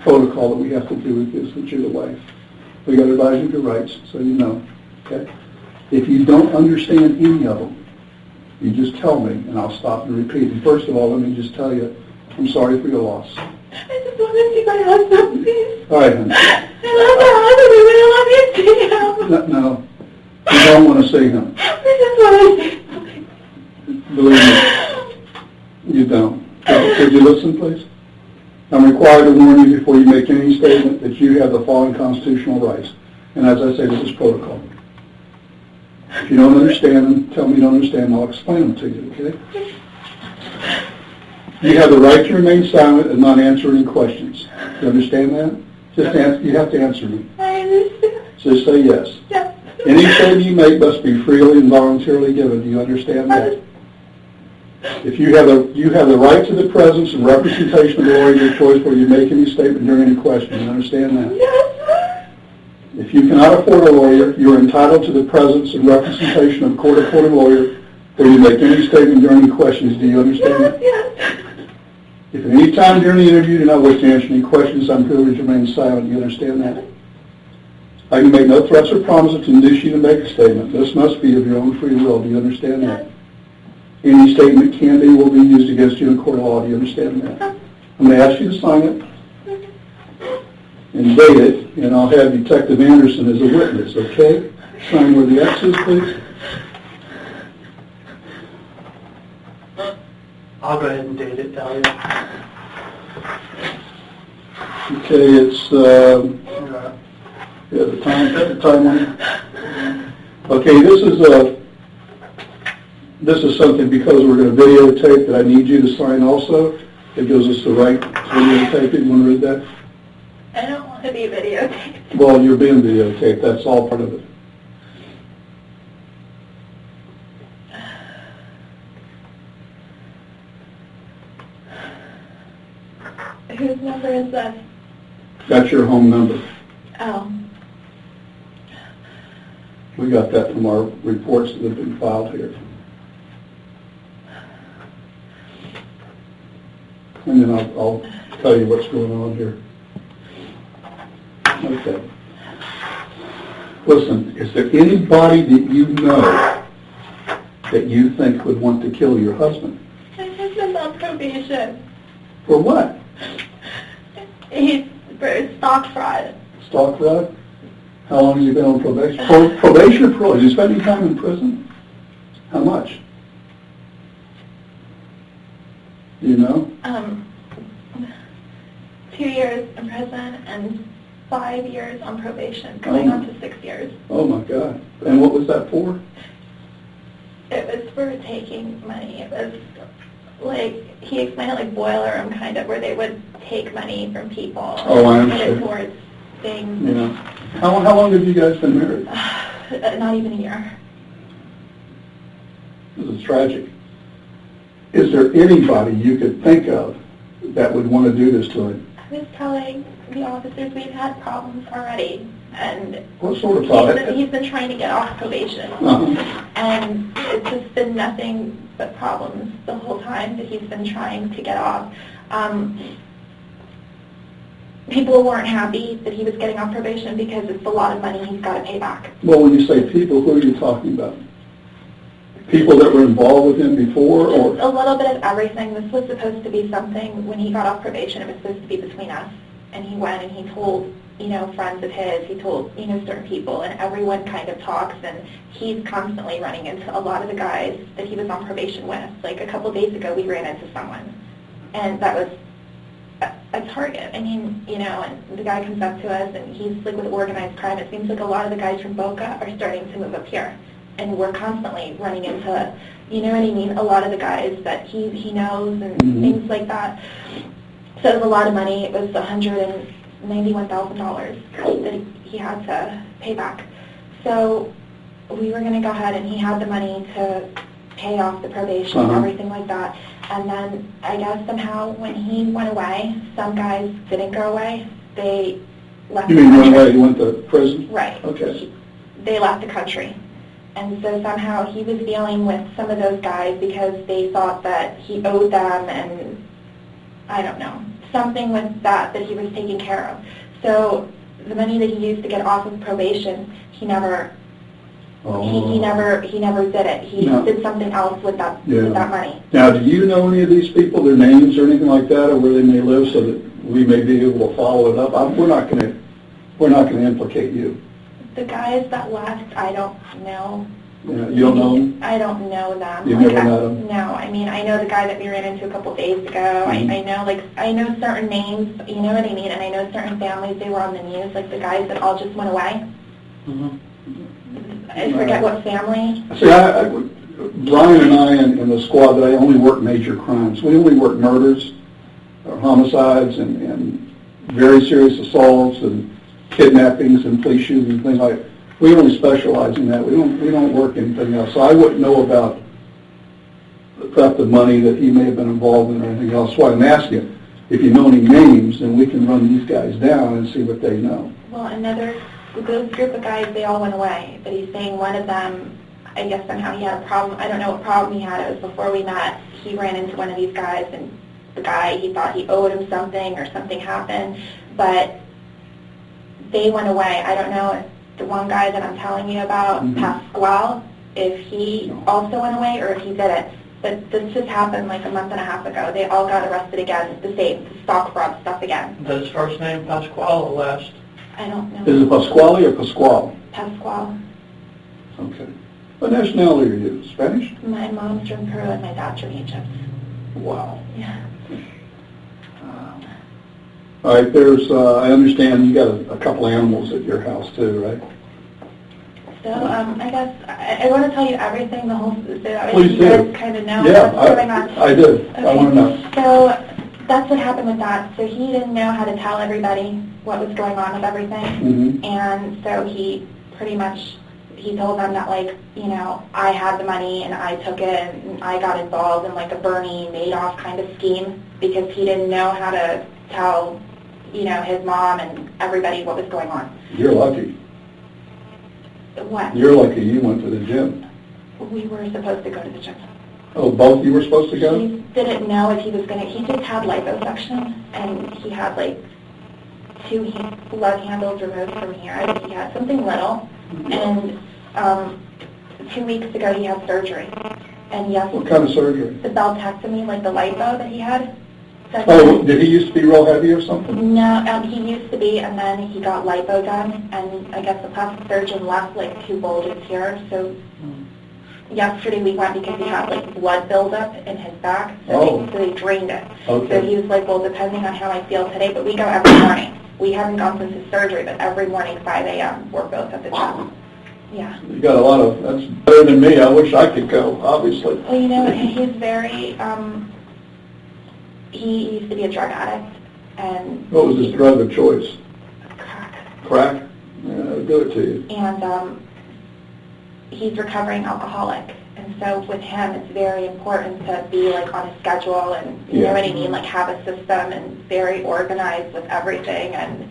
protocol that we have to do with this, since you're the wife. We got to advise you of your rights, so you know. Okay? If you don't understand any of them, you just tell me, and I'll stop and repeat. And first of all, let me just tell you, I'm sorry for your loss. I just want to see my husband, please. All right, honey. I love my husband, and I love you, too. No, you don't want to see him. I just want to see him. Believe me, you don't. Could you listen, please? I'm required to warn you before you make any statement that you have the following constitutional rights. And as I say, this is protocol. If you don't understand them, tell me you don't understand, and I'll explain them to you, okay? You have the right to remain silent and not answer any questions. You understand that? Just answer, you have to answer me. I understand. Just say yes. Yes. Any statement you make must be freely and voluntarily given. Do you understand that? If you have the right to the presence and representation of the lawyer of your choice where you make any statement during any question. You understand that? Yes. If you cannot afford a lawyer, you are entitled to the presence and representation of a court-appointed lawyer where you make any statement during any questions. Do you understand that? Yes. If at any time during the interview you do not wish to answer any questions, I'm privileged to remain silent. Do you understand that? I can make no threats or promises to induce you to make a statement. This must be of your own free will. Do you understand that? Any statement can be will be used against you in a court of law. Do you understand that? I'm going to ask you to sign it and date it, and I'll have Detective Anderson as a witness, okay? Sign where the X is, please. I'll go ahead and date it, Dalia. Okay, it's, yeah, the time on it. Okay, this is something, because we're going to videotape, that I need you to sign also. It gives us the right to videotape it. You want to read that? I don't want to be videotaped. Well, you're being videotaped. That's all part of it. Whose number is this? That's your home number. Oh. We got that from our reports that have been filed here. And then I'll tell you what's going on here. Okay. Listen, is there anybody that you know that you think would want to kill your husband? My husband's on probation. For what? He's for stock fraud. Stock fraud? How long has he been on probation? Probation or parole? Is he spending time in prison? How much? Do you know? 2 years in prison and 5 years on probation, going on to 6 years. Oh my God. And what was that for? It was for taking money. It was like, he explained it like boiler room kind of, where they would take money from people and put it towards things. Yeah. How long have you guys been married? Not even a year. This is tragic. Is there anybody you could think of that would want to do this to him? I was telling the officers we've had problems already, and what sort of problem? He's been trying to get off probation, and it's just been nothing but problems the whole time that he's been trying to get off. People weren't happy that he was getting off probation because it's a lot of money he's got to pay back. Well, when you say people, who are you talking about? People that were involved with him before, or? A little bit of everything. This was supposed to be something, when he got off probation, it was supposed to be between us. And he went and he told, friends of his, he told, certain people, and everyone kind of talks, and he's constantly running into a lot of the guys that he was on probation with. Like a couple days ago, we ran into someone, and that was a target. I mean, and the guy comes up to us, and he's like with organized crime. It seems like a lot of the guys from Boca are starting to move up here. And we're constantly running into, a lot of the guys that he knows and things like that. So it was a lot of money. It was $191,000 that he had to pay back. So we were going to go ahead, and he had the money to pay off the probation and everything like that. And then I guess somehow when he went away, some guys didn't go away. They left the country. You mean went away? He went to prison? Right. Okay. They left the country. And so somehow he was dealing with some of those guys because they thought that he owed them, and I don't know. something with that he was taking care of. So the money that he used to get off of probation, he never he never did it. He did something else with that money. Now, do you know any of these people, their names or anything like that, or where they may live, so that we may be able to follow it up? We're not going to implicate you. The guys that left, I don't know. Yeah, you don't know them? I don't know them. You've never met them? No, I mean, I know the guy that we ran into a couple of days ago. I know certain names, you know what I mean, and I know certain families, they were on the news, like the guys that all just went away. I forget what family. See, Brian and I in the squad, I only work major crimes. We only work murders, or homicides, and very serious assaults, and kidnappings, and police shootings, and things like that. We only specialize in that. We don't work anything else. So I wouldn't know about the theft of money that he may have been involved in or anything else. So I'm asking, if you know any names, then we can run these guys down and see what they know. Well, those group of guys, they all went away. But he's saying one of them, I guess somehow he had a problem. I don't know what problem he had. It was before we met. He ran into one of these guys, and the guy, he thought he owed him something or something happened. But they went away. I don't know if the one guy that I'm telling you about, Pasquale, if he also went away or if he didn't. But this just happened like a month and a half ago. They all got arrested again, the same, stock fraud stuff again. Is that his first name, Pasquale, or last? I don't know. Is it Pasquale or Pasquale? Pasquale. Okay. What nationality are you? Spanish? My mom's from Peru and my dad's from Egypt. Wow. Yeah. All right, I understand you got a couple animals at your house too, right? So, I guess, I want to tell you everything, the whole, so that Please you do. guys kind of know Yeah, what's going on. I do. Okay. I want to know. So, that's what happened with that. So he didn't know how to tell everybody what was going on with everything. And so he pretty much, he told them that, like, you know, I had the money and I took it and I got involved in like a Bernie Madoff kind of scheme because he didn't know how to tell, you know, his mom and everybody what was going on. You're lucky. What? You're lucky you went to the gym. We were supposed to go to the gym. Oh, both you were supposed to go? He didn't know if he was going to, he just had liposuction, and he had like 2 blood handles removed from here. I think he had something little, and 2 weeks ago he had surgery. And yes, What kind of surgery? the beltectomy, like the lipo that he had. Oh, did he used to be real heavy or something? No, he used to be, and then he got lipo done, and I guess the plastic surgeon left like 2 bulges here, so yesterday we went because he had like blood buildup in his back, so they drained it. Okay. So he was like, well, depending on how I feel today, but we go every morning. We haven't gone since his surgery, but every morning, 5 a.m., we're both at the gym. Yeah. You got a lot of, that's better than me. I wish I could go, obviously. Well, you know, he's very, he used to be a drug addict, and... What was his drug of choice? Crack. Crack? Yeah, I'll do it to you. And he's recovering alcoholic, and so with him it's very important to be like on a schedule and you know what I mean, like have a system and very organized with everything. And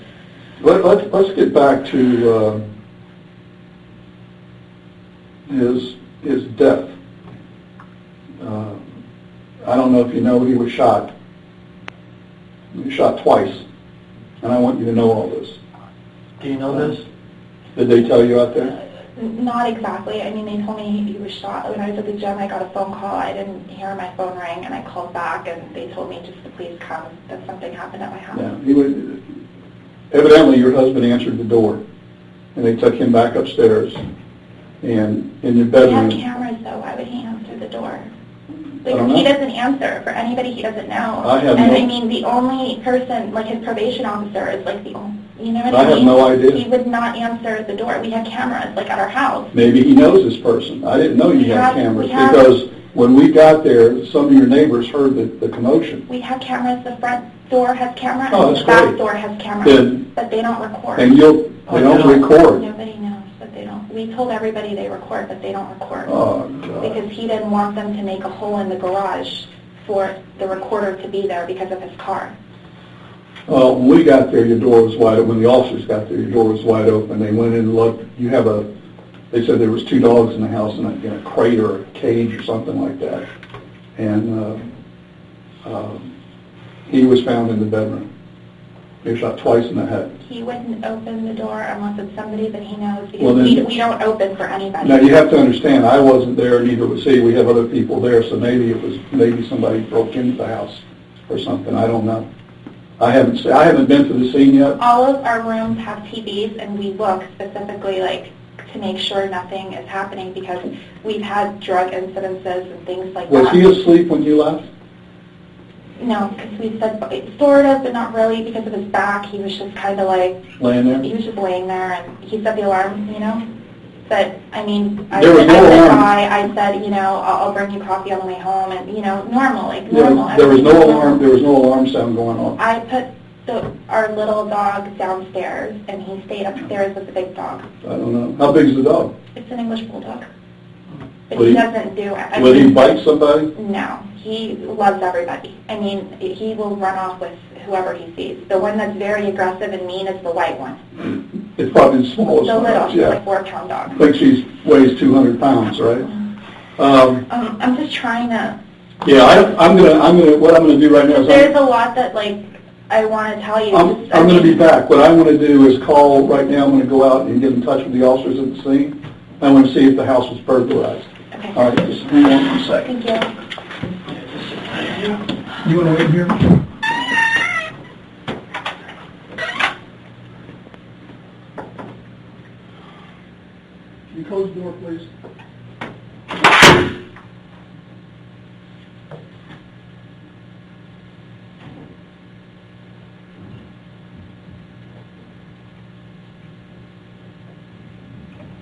let's get back to his death. I don't know if you know, he was shot. He was shot twice, and I want you to know all this. Do you know this? Did they tell you out there? Not exactly. I mean, they told me he was shot. When I was at the gym, I got a phone call. I didn't hear my phone ring, and I called back, and they told me just to please come, that something happened at my house. Yeah, he would. Evidently, your husband answered the door, and they took him back upstairs. And in your We bedroom. have cameras, though. Why would he answer the door? I don't Because he know. doesn't answer for anybody he doesn't know. I have and no- I mean, the only person, like his probation officer, is like the only. You know what I I mean? have no idea. He would not answer the door. We have cameras, like at our house. Maybe he knows this person. I didn't know you had cameras we have- because when we got there, some of your neighbors heard the commotion. We have cameras. The front door has camera, Oh, and that's the back great. door has camera, Then- but they don't record. And they don't record. Nobody knows, but they don't. We told everybody they record, but they don't record. Oh, God. Because he didn't want them to make a hole in the garage for the recorder to be there because of his car. Well, when we got there, your door was wide open. When the officers got there, your door was wide open. They went in and looked. They said there was 2 dogs in the house in a crate or a cage or something like that. And He was found in the bedroom. He was shot twice in the head. He wouldn't open the door unless it's somebody that he knows, because Well, then- we don't open for anybody. Now, you have to understand, I wasn't there, neither was he. We have other people there, so maybe somebody broke into the house or something. I don't know. I haven't been to the scene yet. All of our rooms have TVs, and we look specifically, like, to make sure nothing is happening, because we've had drug incidences and things like that. Was he asleep when you left? No, because we said sort of, but not really, because of his back. He was just kind of like, Laying there? he was just laying there, and he set the alarm, you know. But, I mean, I There was no said alarm. bye, I said, you know, I'll bring you coffee on the way home, and, you know, normal. There was no alarm. There was no alarm sound going off. I put our little dog downstairs, and he stayed upstairs with the big dog. I don't know. How big is the dog? It's an English bulldog. But Will he he- doesn't do it. Will he bite somebody? No, he loves everybody. I mean, he will run off with whoever he sees. The one that's very aggressive and mean is the white one. It's probably the smallest The one. little, she's Yeah. like 4-pound dog. I think she weighs 200 pounds, right? I'm just trying to. Yeah, what I'm gonna do right now is There's a lot that, like, I want to tell you. I'm gonna be back. What I want to do is call right now. I'm gonna go out and get in touch with the officers at the scene. I want to see if the house was burglarized. Okay. All right, just hang on one second. Thank you. You want to wait here? Can you close the door, please?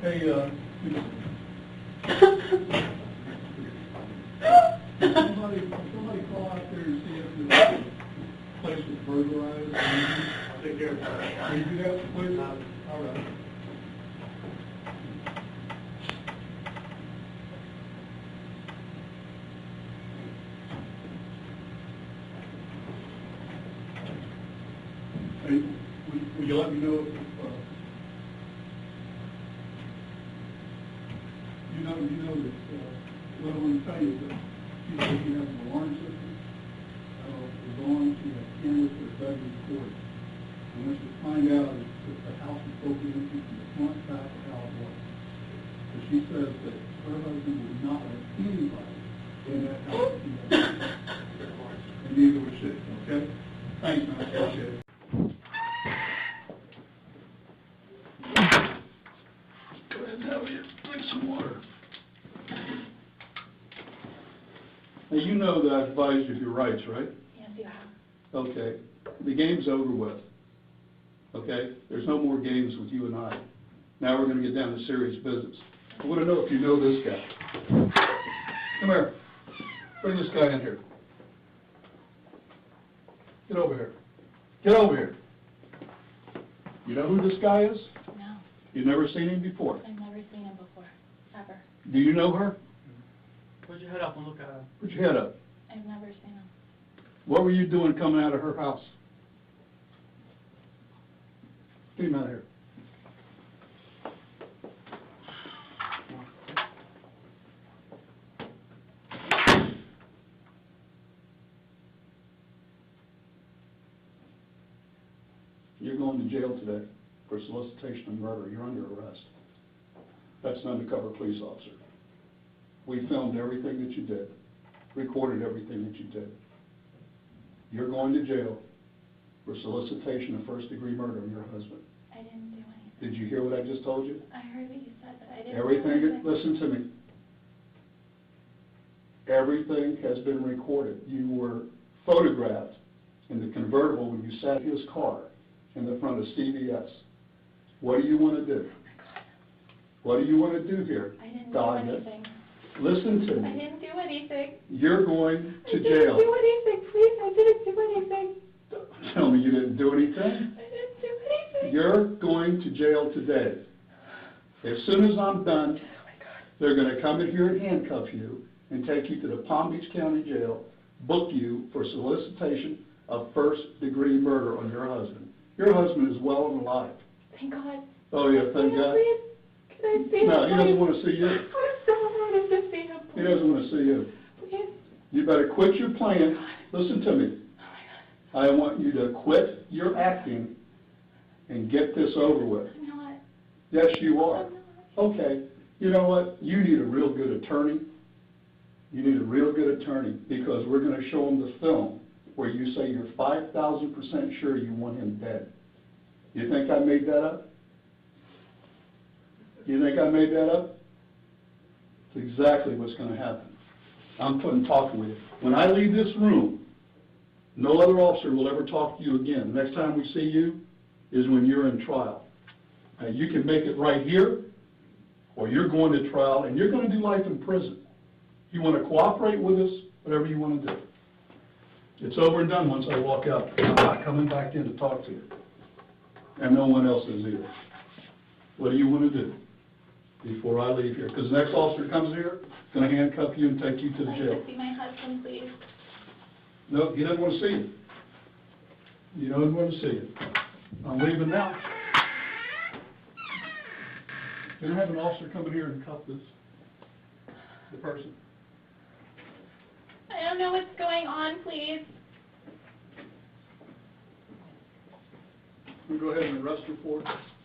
Hey, somebody call out there and see if the place was burglarized. I'll take care of it. Can you do that, please? All right. Hey, will you let me know if, you know that, what I want to tell you is that she said she has an alarm system, was on, she had cameras for the bedroom court. And what she find out is that the house was broken into from the front, back, and how it was. So she says that her husband would not let anybody in that house. And neither would she, okay? Thanks, man, I appreciate it. Go ahead and have you drink some water. Now, you know that I advised you of your rights, right? Yes, you have. Okay. The game's over with. Okay? There's no more games with you and I. Now we're going to get down to serious business. I want to know if you know this guy. Come here. Bring this guy in here. Get over here. Get over here. You know who this guy is? No, You've never seen him before. I've never seen him before, ever. Do you know her? Put your head up and look at her. Put your head up. I've never seen him. What were you doing coming out of her house? Get him out of here. You're going to jail today for solicitation of murder. You're under arrest. That's an undercover police officer. We filmed everything that you did, recorded everything that you did. You're going to jail for solicitation of first-degree murder of your husband. I didn't do anything. Did you hear what I just told you? I heard what you said, but I didn't do Everything, anything. listen to me. Everything has been recorded. You were photographed in the convertible when you sat in his car in the front of CVS. What do you want to do? What do you want to do here, I didn't Dalia? do anything. Listen to I me. didn't do anything. You're going to I didn't jail. do anything, please. I didn't do anything. Tell me you didn't do anything. I didn't do anything. You're going to jail today. As soon as I'm done, they're going to come in here and handcuff you and take you to the Palm Beach County Jail, book you for solicitation of first-degree murder on your husband. Your husband is well and alive. Thank God. Oh, yeah, thank God. Please, can I see him? No, he doesn't want to see you. I so wanted to see him. He doesn't want to see you. Please. You better quit your plan. Listen to me. I want you to quit your acting and get this over with. I'm not. Yes, you are. I'm not. Okay, you know what? You need a real good attorney. You need a real good attorney because we're going to show them the film where you say you're 5,000% sure you want him dead. You think I made that up? You think I made that up? It's exactly what's going to happen. I'm talking with you. When I leave this room, no other officer will ever talk to you again. The next time we see you is when you're in trial. Now, you can make it right here, or you're going to trial, and you're going to do life in prison. You want to cooperate with us, whatever you want to do. It's over and done once I walk out. I'm not coming back in to talk to you. And no one else is either. What do you want to do before I leave here? Because the next officer comes here, going to handcuff you and take you to the jail. I'd like to see my husband, please. No, he doesn't want to see you. He doesn't want to see you. I'm leaving now. Can I have an officer come in here and cuff the person? I don't know what's going on, please. We'll go ahead and arrest her for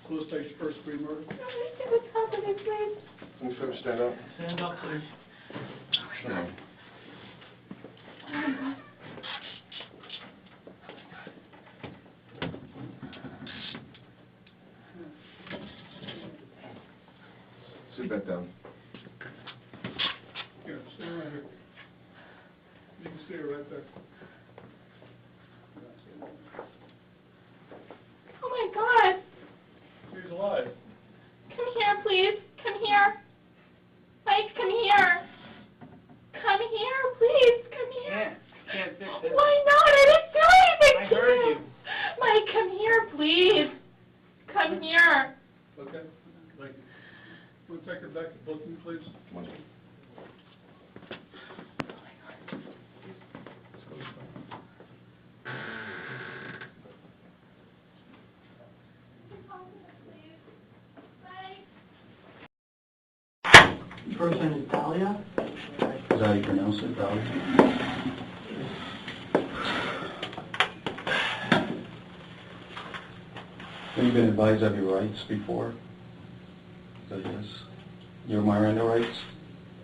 solicitation first degree murder. I want to see what's happening, please. Can you folks stand up? Stand up, please. No. Sit back down. Here, stay right here. You can stay right there. Oh my God. He's alive. Come here, please. Come here. Mike, come here. Come here, please. Come here. Can't fix it. Why not? I didn't do anything I to heard you. Mike, come here, please. Come here. Okay. Thank you. We'll take her back to booking, please. Come on. First name is Dalia. Is that how you pronounce it, Dalia? Have you been advised of your rights before? So yes. Your Miranda rights?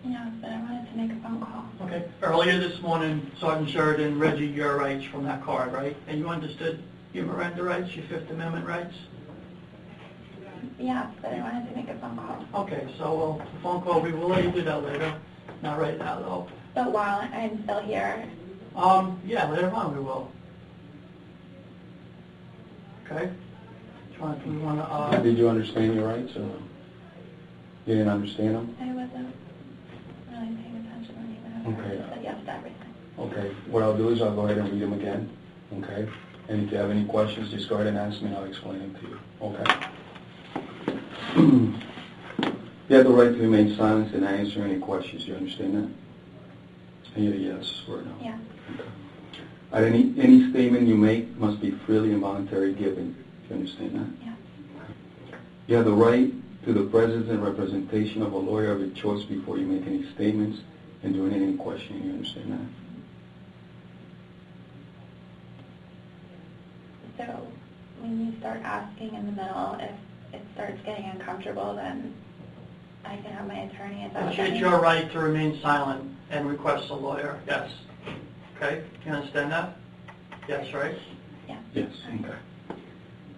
Yeah, but I wanted to make a phone call. Okay. Earlier this morning, Sergeant Sheridan read you your rights from that card, right? And you understood your Miranda rights, your Fifth Amendment rights? Yeah, but I wanted to make a phone call. Okay, so the phone call, we will let you do that later. Not right now, though. But while I'm still here, Yeah, later on we will. Okay? Do you want to, Did you understand your rights or no? You didn't understand them? I wasn't really paying attention when you went over. Okay. I said yes to everything. Okay. What I'll do is I'll go ahead and read them again. Okay? And if you have any questions, just go ahead and ask me and I'll explain them to you. Okay? You have the right to remain silent and not answer any questions. You understand that? And you're yes or no? Yeah. Okay. Any statement you make must be freely and voluntarily given. You understand that? Yeah. You have the right to the presence and representation of a lawyer of your choice before you make any statements and during any questioning. You understand that? So when you start asking in the middle, if it starts getting uncomfortable, then I can have my attorney. Is that what that it's means? your right to remain silent and request a lawyer, yes. Okay? You understand that? Yes, right? Yeah. Yes. Okay.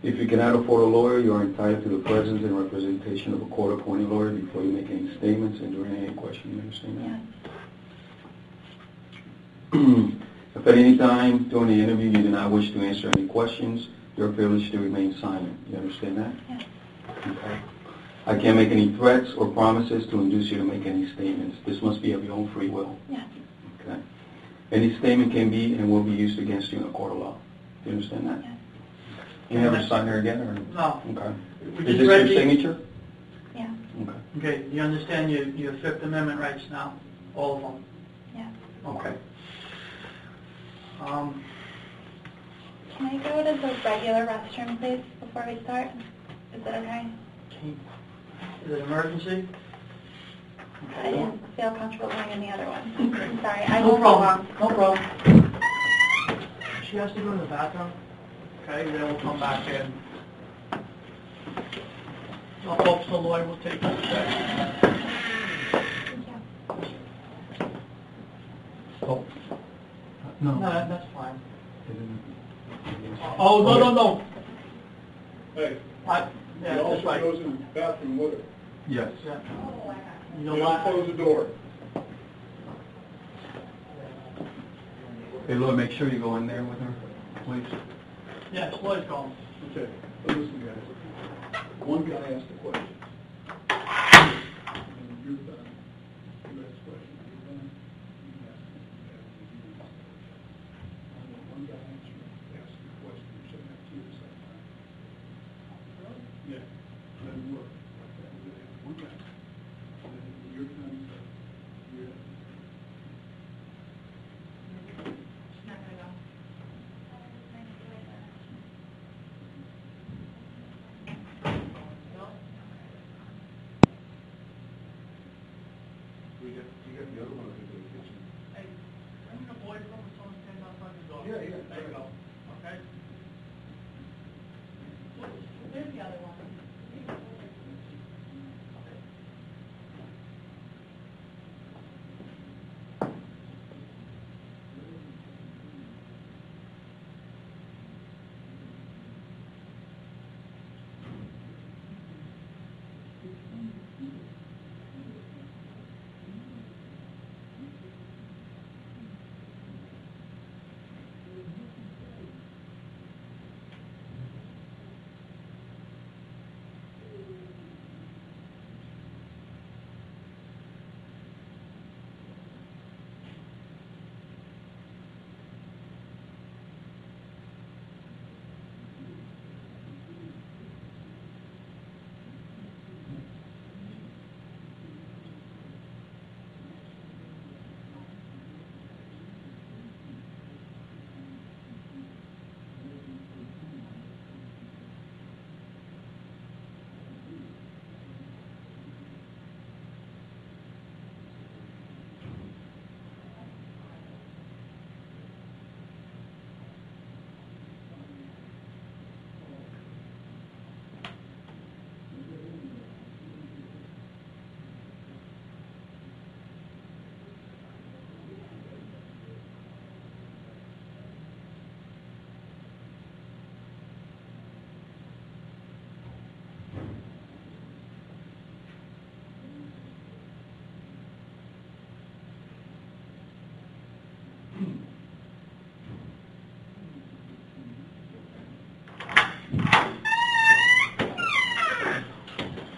If you cannot afford a lawyer, you are entitled to the presence and representation of a court-appointed lawyer before you make any statements and during any questioning. You understand that? Yeah. If at any time during the interview you do not wish to answer any questions, you're privileged to remain silent. You understand that? Yeah. Okay. I can't make any threats or promises to induce you to make any statements. This must be of your own free will. Yeah. Okay. Any statement can be and will be used against you in a court of law. You understand that? Yeah. You never sign her again, or? No. Okay. We Is just this read your the- signature? Yeah. Okay. Okay, you understand your Fifth Amendment rights now? All of them? Yeah. Okay. Can I go to the regular restroom, please, before we start? Is that okay? Is it emergency? I Okay. didn't feel comfortable going in the other one. I'm sorry. I No won't be problem. long. No problem. she has to go to the bathroom, okay, then we'll come back in. I hope the lawyer will take this back. Oh, No, that's fine. Oh, no. Hey, Yeah, that's right. goes in the bathroom with her. yes. Yeah. You know what? Close the door. Hey, Lloyd, make sure you go in there with her, please. Yes, Lloyd's gone. Okay, but listen, guys. One guy asked a question. And you're done. You asked a question, you're done. You asked it. I want one guy asked a question, you shouldn't have two at the same time. Yeah, doesn't work like that. You have one guy. And then your time is up. You're done. You got the other one in the kitchen. Hey, bring the boy from the phone, stand outside the door. Yeah. There you go, okay? Where's the other one?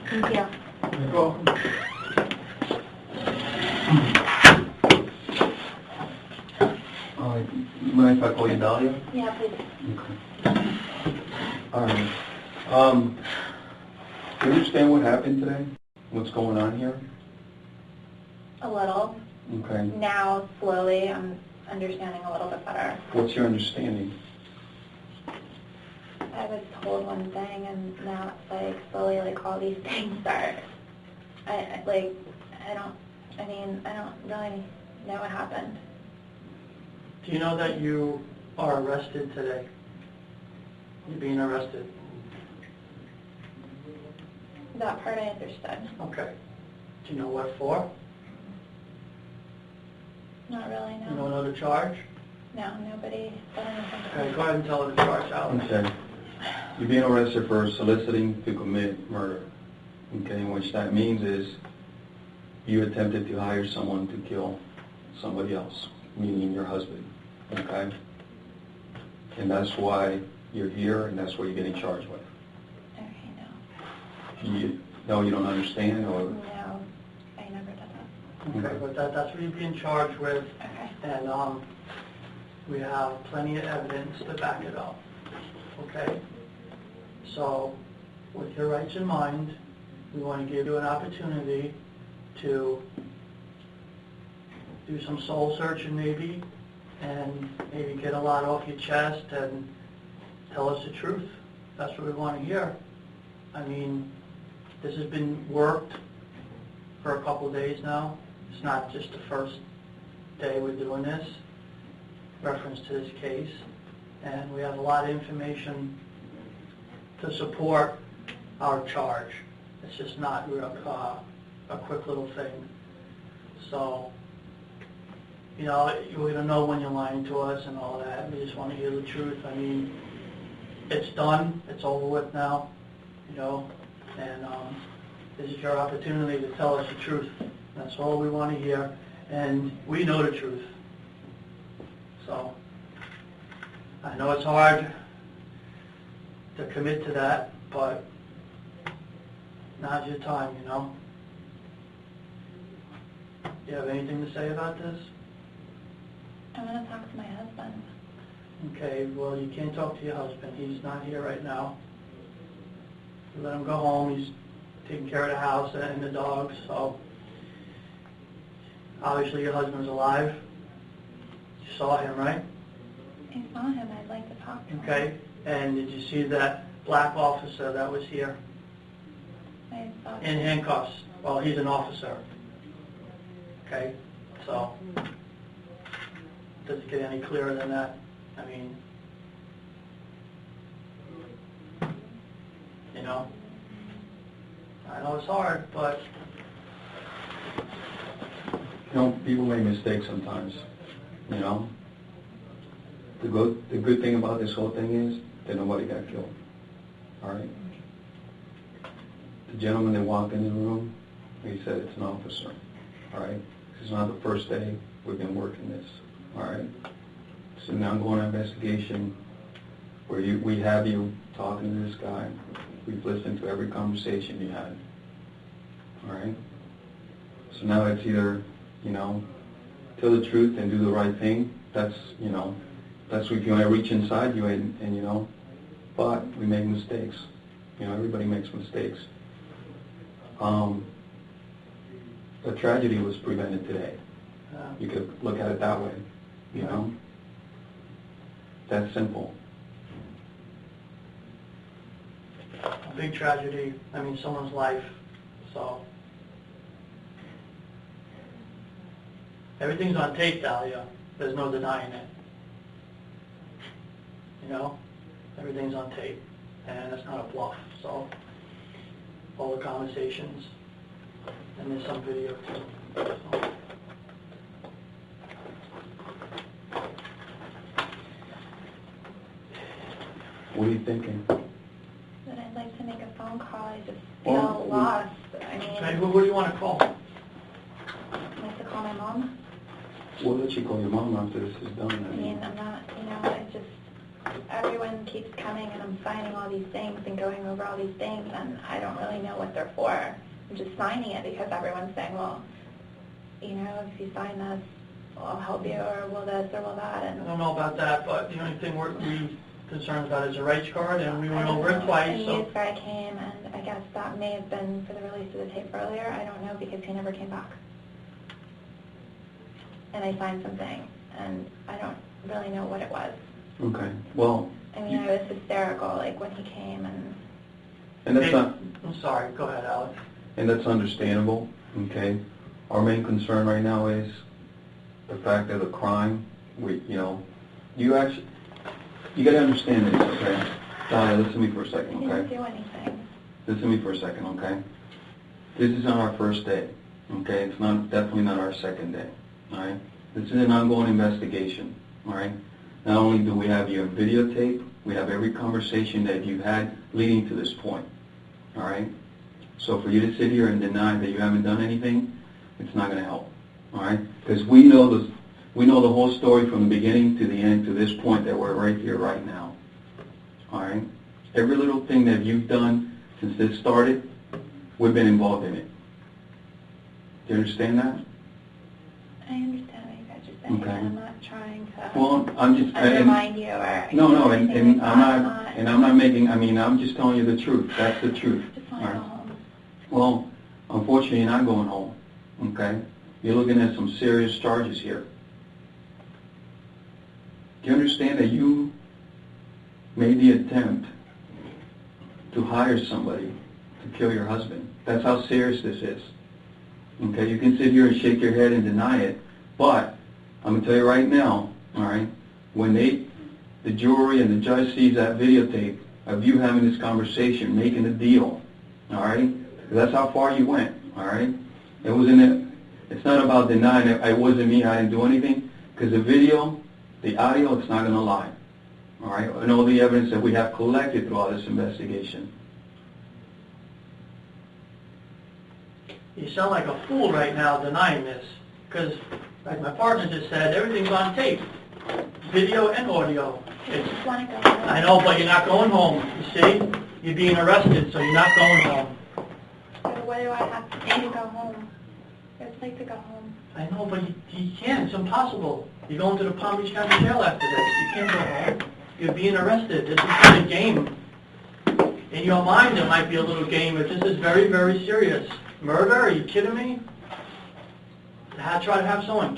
Thank you. You're welcome. You mind if I call you Dalia? Yeah, please. Okay. All right. Do you understand what happened today? What's going on here? A little. Okay. Now, slowly, I'm understanding a little bit better. What's your understanding? I was told one thing, and now it's like slowly, like all these things start. I don't really know what happened. Do you know that you are arrested today? You're being arrested. That part I understood. Okay. Do you know what for? Not really, You don't no. know the charge? No, nobody said anything to Okay, me. go ahead and tell her the charge out. Okay. You're being arrested for soliciting to commit murder. Okay, which that means is you attempted to hire someone to kill somebody else, meaning your husband. Okay? And that's why you're here, and that's what you're getting charged with. Okay, no. You don't understand, or? No, I never did that. Okay, but that's what you're being charged with, Okay. and we have plenty of evidence to back it up. Okay? So, with your rights in mind, we want to give you an opportunity to do some soul searching maybe, and maybe get a lot off your chest and tell us the truth. That's what we want to hear. I mean, this has been worked for a couple of days now. It's not just the first day we're doing this, reference to this case. and we have a lot of information to support our charge. It's just not a quick little thing. So, you know, you're going to know when you're lying to us and all that. We just want to hear the truth. I mean, it's done. It's over with now, you know, and this is your opportunity to tell us the truth. That's all we want to hear, and we know the truth. So, I know it's hard to commit to that, but now's your time, you know. Do you have anything to say about this? I'm going to talk to my husband. Okay, well, you can't talk to your husband. He's not here right now. Let him go home. He's taking care of the house and the dogs, so obviously your husband's alive. You saw him, right? I saw him. I'd like to talk to him. Okay, and did you see that black officer that was here I saw in him. handcuffs? Well, he's an officer. Okay, so does it get any clearer than that? I mean, you know, I know it's hard, but You know, people make mistakes sometimes, you know. The good thing about this whole thing is that nobody got killed, all right? The gentleman that walked in the room, he said it's an officer, all right? This is not the first day we've been working this, all right? It's an ongoing investigation where we have you talking to this guy. We've listened to every conversation you had, all right? So now it's either, you know, tell the truth and do the right thing. That's, you know, that's if you want to reach inside you and, you know, but we make mistakes. You know, everybody makes mistakes. A tragedy was prevented today. You could look at it that way, you know. That's simple. a big tragedy. I mean, someone's life. So everything's on tape, Dalia. There's no denying it. You know, everything's on tape, and it's not a bluff. So all the conversations, and there's some video too. So. What are you thinking? That I'd like to make a phone call. I just Well, feel lost. I mean, Okay, who do you want to call? I'd like to call my mom. We'll let you call your mom after this is done. I mean, I'm not, you know, I just, everyone keeps coming and I'm signing all these things and going over all these things and I don't really know what they're for. I'm just signing it because everyone's saying, well, you know, if you sign this, I'll help you, or will this, or will that, I and don't know about that, but the only thing we're concerned about is a rights card, and we went I don't over it know. twice. And So. this guy came, and I guess that may have been for the release of the tape earlier. I don't know because he never came back. And I signed something, and I don't really know what it was. Okay, well... I mean, I was hysterical, like, when he came, And that's not... I'm sorry, go ahead, Alex. And that's understandable, okay? Our main concern right now is the fact of the crime. You gotta understand this, okay? Dalia, listen to me for a I second, didn't okay? do anything. Listen to me for a second, okay? This is not our first day, okay? It's definitely not our second day, all right? This is an ongoing investigation, all right? Not only do we have your videotape, we have every conversation that you've had leading to this point, all right? So for you to sit here and deny that you haven't done anything, it's not going to help, all right? Because we know the whole story from the beginning to the end to this point that we're right here right now, all right? Every little thing that you've done since this started, we've been involved in it. Do you understand that? I understand what you guys are saying, Okay. and I'm not trying to Well, I'm just... undermine you or... No, anything and like that. I'm not making, I'm just telling you the truth. That's the truth. I just want to all go right? home. Well, unfortunately, you're not going home, okay? You're looking at some serious charges here. Do you understand that you made the attempt to hire somebody to kill your husband? That's how serious this is. Okay, you can sit here and shake your head and deny it, but I'm going to tell you right now, all right, when they the jury and the judge sees that videotape of you having this conversation, making a deal, all right? That's how far you went, all right? It wasn't it. It's not about denying it wasn't me, I didn't do anything, because the video, the audio, it's not going to lie, all right? And all the evidence that we have collected throughout this investigation. You sound like a fool right now denying this, because, like my partner just said, everything's on tape, video and audio. I just want to go home. I know, but you're not going home, you see? You're being arrested, so you're not going home. But what do I have to do to go home? I'd like to go home. I know, but you can't. It's impossible. You're going to the Palm Beach County Jail after this. You can't go home. You're being arrested. This is not a game. In your mind, it might be a little game, but this is very, very serious. Murder? Are you kidding me? Try to have someone